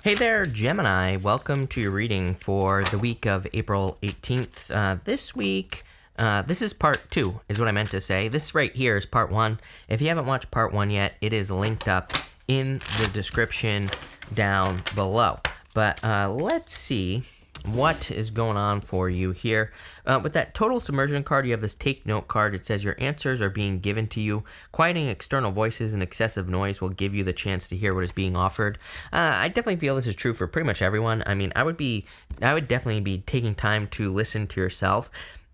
Hey there, Gemini. Welcome to your reading for the week of April 18th. This week, this is part 2, is what I meant to say. This right here is part 1. If you haven't watched part 1 yet, it is linked up in the description down below. But let's see what is going on for you here. With that total submersion card, you have this take note card. It says your answers are being given to you. Quieting external voices and excessive noise will give you the chance to hear what is being offered. I definitely feel this is true for pretty much everyone. I mean, I would definitely be taking time to listen to yourself.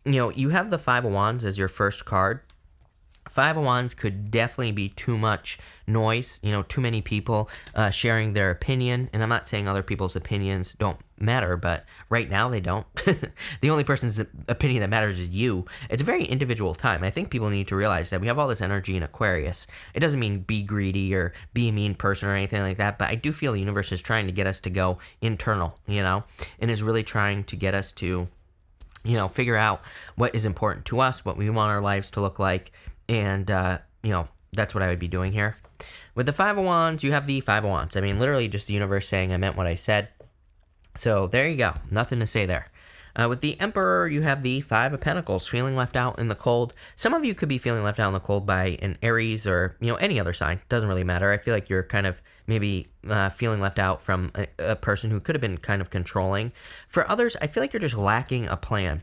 You know, you have the Five of Wands as your first card. Five of Wands could definitely be too much noise, too many people sharing their opinion. And I'm not saying other people's opinions don't matter, but right now they don't. The only person's opinion that matters is you. It's a very individual time. I think people need to realize that we have all this energy in Aquarius. It doesn't mean be greedy or be a mean person or anything like that, but I do feel the universe is trying to get us to go internal, and is really trying to get us to, figure out what is important to us, what we want our lives to look like. And, that's what I would be doing here. With the Five of Wands, you have the Five of Wands. I mean, literally just the universe saying I meant what I said. So there you go. Nothing to say there. With the Emperor, you have the Five of Pentacles, feeling left out in the cold. Some of you could be feeling left out in the cold by an Aries or, any other sign. Doesn't really matter. I feel like you're kind of maybe feeling left out from a person who could have been kind of controlling. For others, I feel like you're just lacking a plan,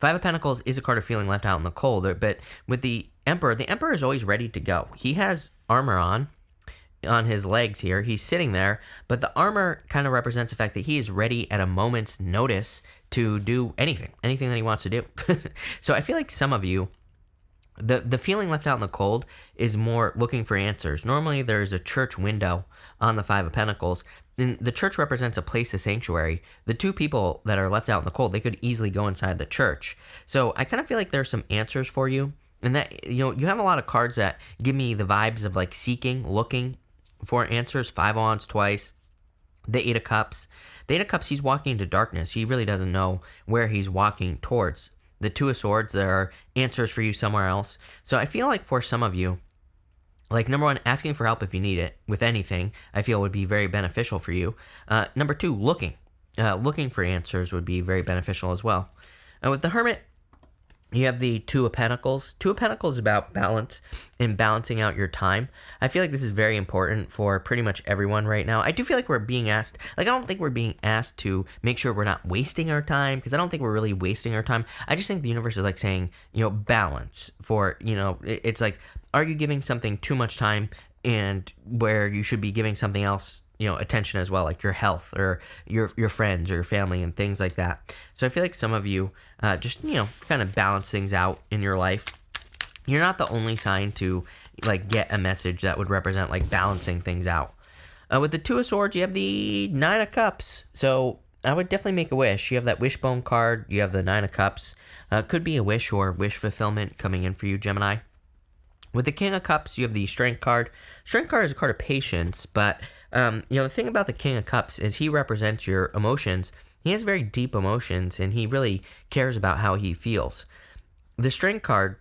Five of Pentacles is a card of feeling left out in the cold, but with the Emperor is always ready to go. He has armor on his legs here. He's sitting there, but the armor kind of represents the fact that he is ready at a moment's notice to do anything that he wants to do. So I feel like some of you, the feeling left out in the cold is more looking for answers. Normally there's a church window on the Five of Pentacles, and the church represents a place of sanctuary. The two people that are left out in the cold, they could easily go inside the church. So I kind of feel like there's some answers for you, and that, you have a lot of cards that give me the vibes of like seeking, looking for answers. Five of Wands twice. The Eight of Cups. The Eight of Cups, he's walking into darkness. He really doesn't know where he's walking towards. The Two of Swords, there are answers for you somewhere else. So I feel like for some of you, like number one, asking for help if you need it with anything, I feel would be very beneficial for you. Number two, looking for answers would be very beneficial as well. With the Hermit, you have the Two of Pentacles. Two of Pentacles is about balance and balancing out your time. I feel like this is very important for pretty much everyone right now. I do feel like we're being asked, I don't think we're being asked to make sure we're not wasting our time, because I don't think we're really wasting our time. I just think the universe is like saying, balance for, it's like, are you giving something too much time and where you should be giving something else attention as well, like your health or your friends or your family and things like that. So I feel like some of you just, kind of balance things out in your life. You're not the only sign to like get a message that would represent like balancing things out. With the Two of Swords, you have the Nine of Cups. So I would definitely make a wish. You have that wishbone card. You have the Nine of Cups. Could be a wish or wish fulfillment coming in for you, Gemini. With the King of Cups, you have the Strength card. Strength card is a card of patience, but the thing about the King of Cups is he represents your emotions. He has very deep emotions, and he really cares about how he feels. The Strength card,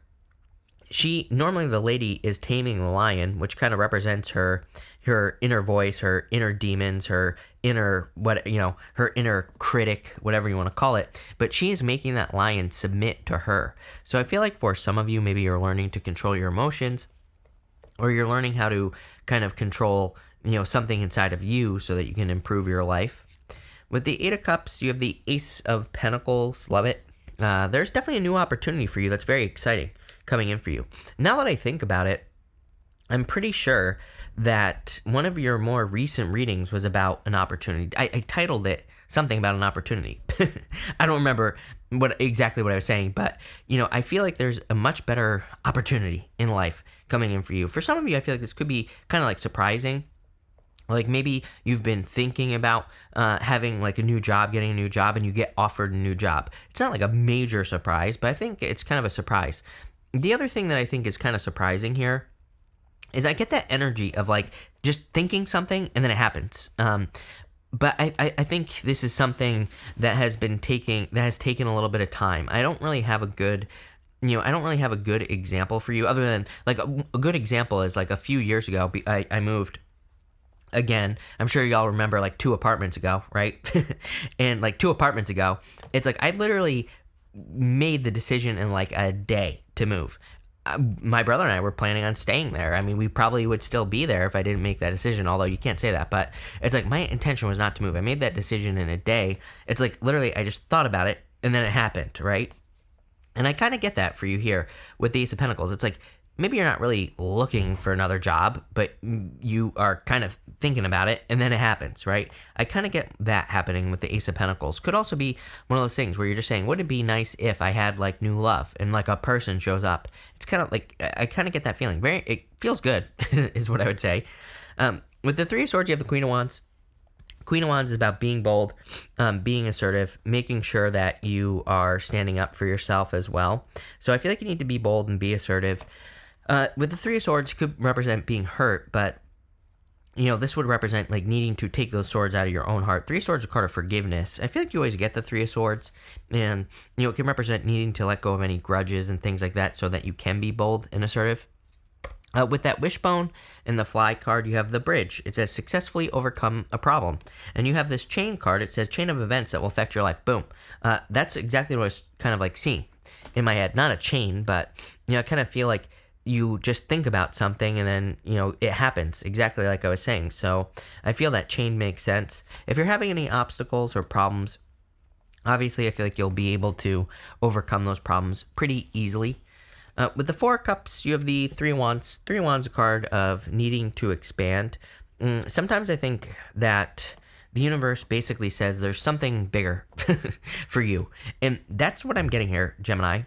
normally the lady is taming the lion, which kind of represents her inner voice, her inner demons, her inner her inner critic, whatever you want to call it. But she is making that lion submit to her. So I feel like for some of you, maybe you're learning to control your emotions, or you're learning how to kind of control something inside of you so that you can improve your life. With the Eight of Cups, you have the Ace of Pentacles. Love it. There's definitely a new opportunity for you that's very exciting coming in for you. Now that I think about it, I'm pretty sure that one of your more recent readings was about an opportunity. I titled it something about an opportunity. I don't remember exactly what I was saying, but I feel like there's a much better opportunity in life coming in for you. For some of you, I feel like this could be kind of like surprising. Like maybe you've been thinking about having like a new job, getting a new job, and you get offered a new job. It's not like a major surprise, but I think it's kind of a surprise. The other thing that I think is kind of surprising here is I get that energy of like just thinking something and then it happens. But I think this is something that has taken a little bit of time. I don't really have a good example for you, other than like a good example is like a few years ago, I moved Again, I'm sure y'all remember like 2 apartments ago, right? And like 2 apartments ago, it's like I literally made the decision in like a day to move. My brother and I were planning on staying there. I mean, we probably would still be there if I didn't make that decision, although you can't say that. But it's like my intention was not to move. I made that decision in a day. It's like literally I just thought about it and then it happened, right? And I kind of get that for you here with the Ace of Pentacles. It's like maybe you're not really looking for another job, but you are kind of thinking about it and then it happens, right? I kind of get that happening with the Ace of Pentacles. Could also be one of those things where you're just saying, wouldn't it be nice if I had like new love and like a person shows up? It's kind of like, I kind of get that feeling. It feels good is what I would say. With the Three of Swords, you have the Queen of Wands. Queen of Wands is about being bold, being assertive, making sure that you are standing up for yourself as well. So I feel like you need to be bold and be assertive. With the Three of Swords, could represent being hurt, but this would represent like needing to take those swords out of your own heart. Three of Swords is a card of forgiveness. I feel like you always get the Three of Swords, and it can represent needing to let go of any grudges and things like that so that you can be bold and assertive. With that Wishbone and the Fly card, you have the Bridge. It says successfully overcome a problem. And you have this Chain card. It says chain of events that will affect your life. Boom. That's exactly what I was kind of like seeing in my head. Not a chain, but I kind of feel like you just think about something and then, it happens exactly like I was saying. So I feel that chain makes sense. If you're having any obstacles or problems, obviously I feel like you'll be able to overcome those problems pretty easily. With the Four of Cups, you have the Three of Wands. Three of Wands is a card of needing to expand. Sometimes I think that the universe basically says there's something bigger for you. And that's what I'm getting here, Gemini.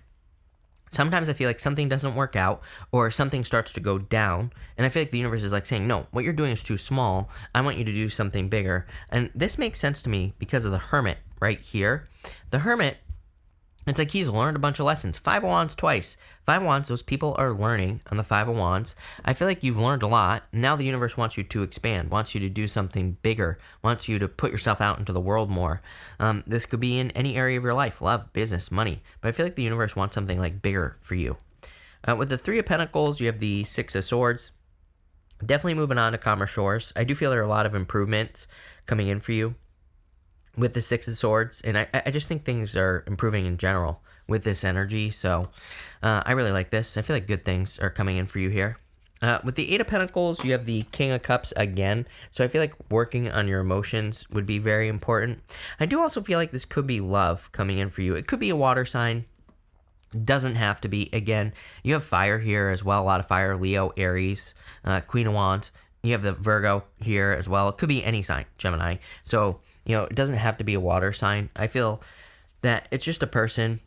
Sometimes I feel like something doesn't work out or something starts to go down. And I feel like the universe is like saying, no, what you're doing is too small. I want you to do something bigger. And this makes sense to me because of the Hermit right here. The Hermit, it's like he's learned a bunch of lessons. Five of Wands twice. Five of Wands, those people are learning on the Five of Wands. I feel like you've learned a lot. Now the universe wants you to expand, wants you to do something bigger, wants you to put yourself out into the world more. This could be in any area of your life, love, business, money. But I feel like the universe wants something like bigger for you. With the Three of Pentacles, you have the Six of Swords. Definitely moving on to calmer shores. I do feel there are a lot of improvements coming in for you with the Six of Swords, and I just think things are improving in general with this energy, so I really like this. I feel like good things are coming in for you here. With the Eight of Pentacles, you have the King of Cups again, so I feel like working on your emotions would be very important. I do also feel like this could be love coming in for you. It could be a water sign. Doesn't have to be. Again, you have fire here as well, a lot of fire. Leo, Aries, Queen of Wands. You have the Virgo here as well. It could be any sign, Gemini. So it doesn't have to be a water sign. I feel that it's just a person.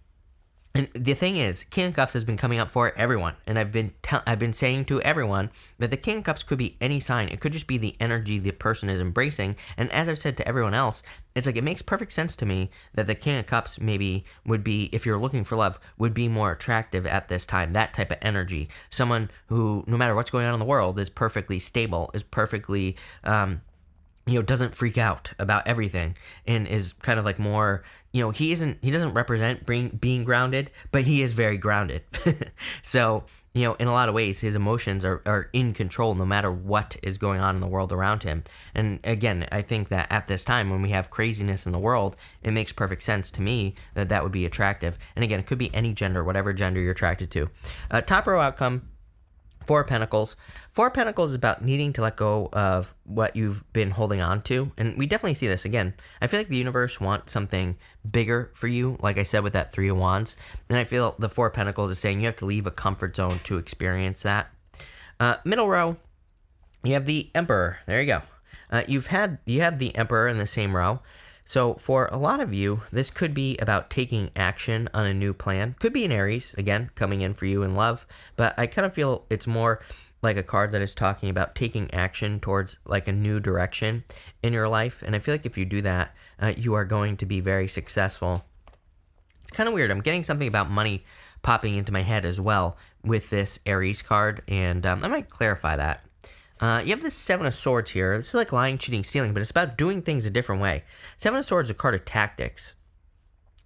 And the thing is, King of Cups has been coming up for everyone. And I've been saying to everyone that the King of Cups could be any sign. It could just be the energy the person is embracing. And as I've said to everyone else, it's like it makes perfect sense to me that the King of Cups maybe would be, if you're looking for love, would be more attractive at this time. That type of energy. Someone who, no matter what's going on in the world, is perfectly stable, is perfectly doesn't freak out about everything, and is kind of like more, he doesn't represent being grounded, but he is very grounded. So, in a lot of ways, his emotions are in control no matter what is going on in the world around him. And again, I think that at this time when we have craziness in the world, it makes perfect sense to me that would be attractive. And again, it could be any gender, whatever gender you're attracted to. Top row outcome, Four of Pentacles. Four of Pentacles is about needing to let go of what you've been holding on to. And we definitely see this again. I feel like the universe wants something bigger for you, like I said with that Three of Wands. And I feel the Four of Pentacles is saying you have to leave a comfort zone to experience that. Middle row, you have the Emperor. There you go. You had the Emperor in the same row. So for a lot of you, this could be about taking action on a new plan. Could be an Aries, again, coming in for you in love. But I kind of feel it's more like a card that is talking about taking action towards like a new direction in your life. And I feel like if you do that, you are going to be very successful. It's kind of weird. I'm getting something about money popping into my head as well with this Aries card. And I might clarify that. You have this Seven of Swords here. This is like lying, cheating, stealing, but it's about doing things a different way. Seven of Swords is a card of tactics.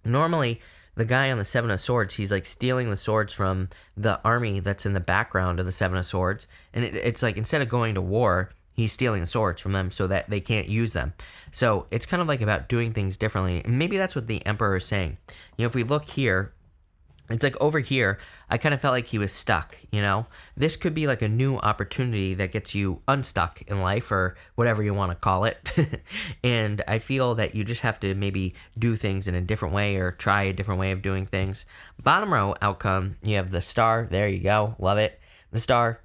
Normally, the guy on the Seven of Swords, he's like stealing the swords from the army that's in the background of the Seven of Swords. And it's like instead of going to war, he's stealing the swords from them so that they can't use them. So it's kind of like about doing things differently. And maybe that's what the Emperor is saying. If we look here, it's like over here, I kind of felt like he was stuck, This could be like a new opportunity that gets you unstuck in life, or whatever you want to call it. And I feel that you just have to maybe do things in a different way, or try a different way of doing things. Bottom row outcome, you have the star. There you go. Love it. The star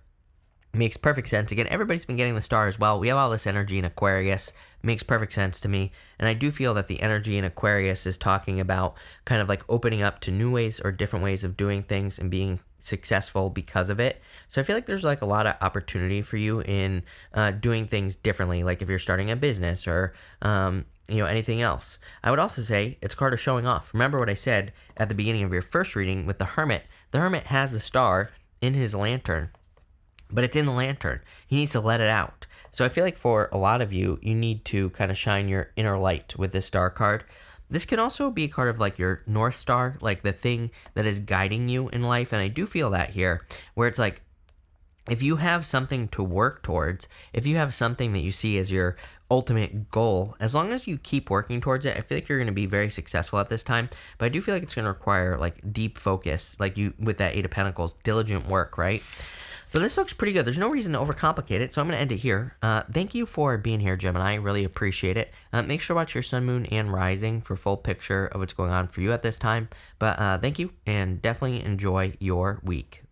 makes perfect sense. Again, everybody's been getting the star as well. We have all this energy in Aquarius. Makes perfect sense to me. And I do feel that the energy in Aquarius is talking about kind of like opening up to new ways or different ways of doing things and being successful because of it. So I feel like there's like a lot of opportunity for you in doing things differently, like if you're starting a business or anything else. I would also say it's a card of showing off. Remember what I said at the beginning of your first reading with the Hermit. The Hermit has the star in his lantern, but it's in the lantern. He needs to let it out. So I feel like for a lot of you, you need to kind of shine your inner light with this star card. This can also be a card of like your North Star, like the thing that is guiding you in life. And I do feel that here, where it's like, if you have something to work towards, if you have something that you see as your ultimate goal, as long as you keep working towards it, I feel like you're going to be very successful at this time. But I do feel like it's going to require like deep focus, like you with that Eight of Pentacles, diligent work, right? But this looks pretty good. There's no reason to overcomplicate it, so I'm going to end it here. Thank you for being here, Gemini. I really appreciate it. Make sure to watch your sun, moon, and rising for full picture of what's going on for you at this time. But thank you, and definitely enjoy your week.